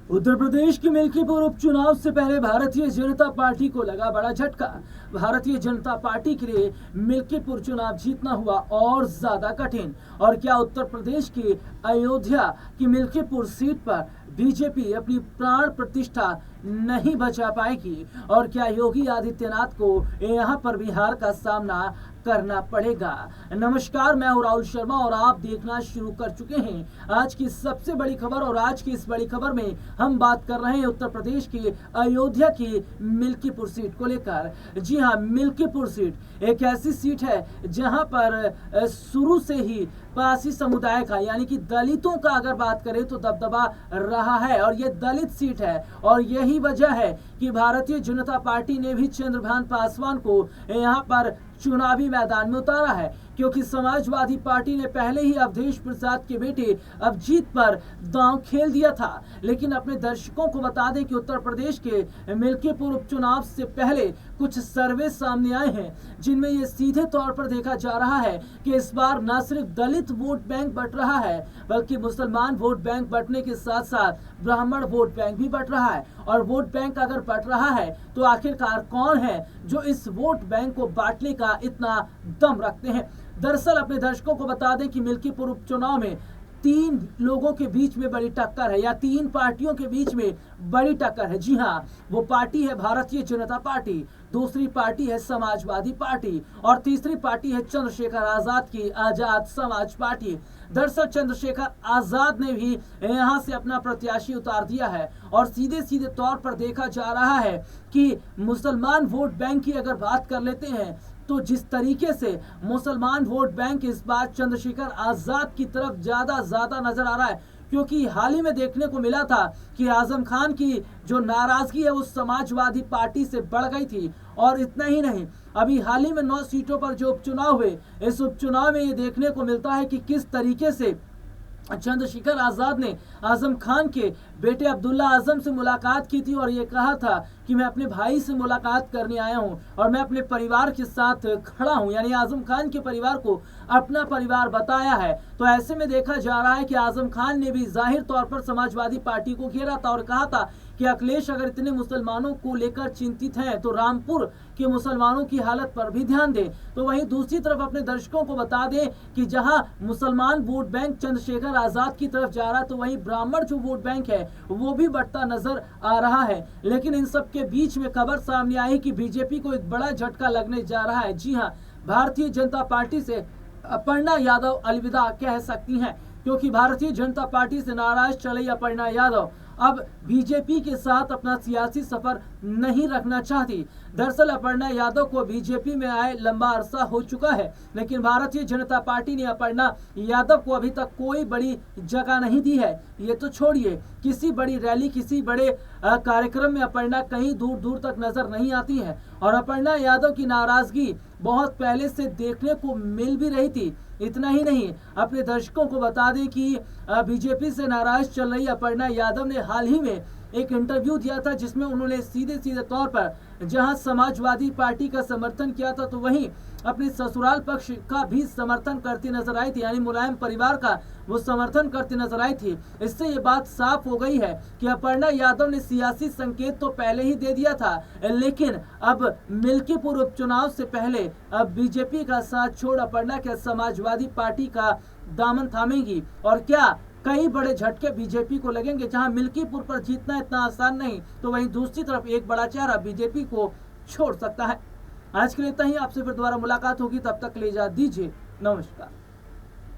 उत्तर प्रदेश के मिल्कीपुर उपचुनाव से पहले भारतीय जनता पार्टी को लगा बड़ा झटका। भारतीय जनता पार्टी के लिए मिल्कीपुर चुनाव जीतना हुआ और ज्यादा कठिन। और क्या उत्तर प्रदेश की अयोध्या की मिल्कीपुर सीट पर बीजेपी अपनी प्राण प्रतिष्ठा नहीं बचा पाएगी? और क्या योगी आदित्यनाथ को यहां पर बिहार का सामना करना पड़ेगा? नमस्कार, मैं हूं राहुल शर्मा और आप देखना शुरू कर चुके हैं आज की सबसे बड़ी खबर। और आज की इस बड़ी खबर में हम बात कर रहे हैं उत्तर प्रदेश की अयोध्या की मिल्कीपुर सीट को लेकर। जी हां, मिल्कीपुर सीट एक ऐसी सीट है जहां पर शुरू से ही पारसी समुदाय का यानी कि दलितों का अगर बात करें तो दबदबा रहा है और ये दलित सीट है। और यही वजह है कि भारतीय जनता पार्टी ने भी चंद्रभान पासवान को यहाँ पर चुनावी मैदान में उतारा है, क्योंकि समाजवादी पार्टी ने पहले ही अवधेश प्रसाद के बेटे अभिजीत पर दांव खेल दिया था। लेकिन अपने दर्शकों को बता दें कि उत्तर प्रदेश के मिल्कीपुर उपचुनाव से पहले कुछ सर्वे सामने आए हैं जिनमें ये सीधे तौर पर देखा जा रहा है कि इस बार न सिर्फ दलित वोट बैंक बट रहा है बल्कि मुसलमान वोट बैंक बटने के साथ साथ ब्राह्मण वोट बैंक भी बट रहा है। और वोट बैंक अगर बट रहा है तो आखिरकार कौन है जो इस वोट बैंक को बांटने का इतना दम रखते हैं? दरअसल अपने दर्शकों को बता दें कि मिल्कीपुर उपचुनाव में तीन लोगों के बीच में बड़ी टक्कर है या तीन पार्टियों के बीच में बड़ी टक्कर है। जी हां, वो पार्टी है भारतीय जनता पार्टी, दूसरी पार्टी है समाजवादी पार्टी और तीसरी पार्टी है चंद्रशेखर आजाद की आजाद समाज पार्टी। दरअसल चंद्रशेखर आजाद ने भी यहां से अपना प्रत्याशी उतार दिया है और सीधे सीधे तौर पर देखा जा रहा है कि मुसलमान वोट बैंक की अगर बात कर लेते हैं तो जिस तरीके से मुसलमान वोट बैंक इस बार चंद्रशेखर आजाद की तरफ ज्यादा नजर आ रहा है, क्योंकि हाल ही में देखने को मिला था कि आजम खान की जो नाराजगी है वो समाजवादी पार्टी से बढ़ गई थी। और इतना ही नहीं, अभी हाल ही में 9 सीटों पर जो उपचुनाव हुए, इस उपचुनाव में ये देखने को मिलता है कि किस तरीके से चंद्रशेखर आजाद ने आजम खान के बेटे अब्दुल्ला आजम से मुलाकात की थी और ये कहा था कि मैं अपने भाई से मुलाकात करने आया हूं और मैं अपने परिवार के साथ खड़ा हूं, यानी आजम खान के परिवार को अपना परिवार बताया है। तो ऐसे में देखा जा रहा है कि आजम खान ने भी जाहिर तौर पर समाजवादी पार्टी को घेरा था और कहा था कि अखिलेश अगर इतने मुसलमानों को लेकर चिंतित हैं तो रामपुर के मुसलमानों की हालत पर भी ध्यान दें। तो वहीं दूसरी तरफ अपने दर्शकों को बता दें कि जहां मुसलमान वोट बैंक चंद्रशेखर आजाद की तरफ जा रहा है तो वहीं ब्राह्मण जो वोट बैंक है वो भी बढ़ता नजर आ रहा है। लेकिन इन सब के बीच में खबर सामने आई कि बीजेपी को एक बड़ा झटका लगने जा रहा है। जी हां, भारतीय जनता पार्टी से अपर्णा यादव अलविदा कह सकती हैं, क्योंकि भारतीय जनता पार्टी से नाराज चले अपर्णा यादव अब बीजेपी के साथ अपना सियासी सफर नहीं रखना चाहती। दरअसल अपर्णा यादव को बीजेपी में आए लंबा अरसा हो चुका है, लेकिन भारतीय जनता पार्टी ने अपर्णा यादव को अभी तक कोई बड़ी जगह नहीं दी है। ये तो छोड़िए, किसी बड़ी रैली, किसी बड़े कार्यक्रम में अपर्णा कहीं दूर दूर तक नजर नहीं आती है। और अपर्णा यादव की नाराजगी बहुत पहले से देखने को मिल भी रही थी। इतना ही नहीं, अपने दर्शकों को बता दें कि बीजेपी से नाराज चल रही अपर्णा यादव ने हाल ही में एक इंटरव्यू दिया था जिसमें उन्होंने सीधे सीधे तौर पर जहां समाजवादी पार्टी का समर्थन किया था तो वहीं अपने ससुराल पक्ष का भी समर्थन करती नजर आई थी, यानी मुलायम परिवार का वो समर्थन करती नजर आई थी। इससे ये बात साफ हो गई है कि अपर्णा यादव ने सियासी संकेत तो पहले ही दे दिया था, लेकिन अब मिल्कीपुर उपचुनाव से पहले अब बीजेपी का साथ छोड़ अपर्णा के समाजवादी पार्टी का दामन थामेगी। और क्या कई बड़े झटके बीजेपी को लगेंगे? जहां मिल्कीपुर पर जीतना इतना आसान नहीं तो वहीं दूसरी तरफ एक बड़ा चेहरा बीजेपी को छोड़ सकता है। आज के लिए इतना ही, आपसे फिर दोबारा मुलाकात होगी, तब तक ले जा दीजिए, नमस्कार।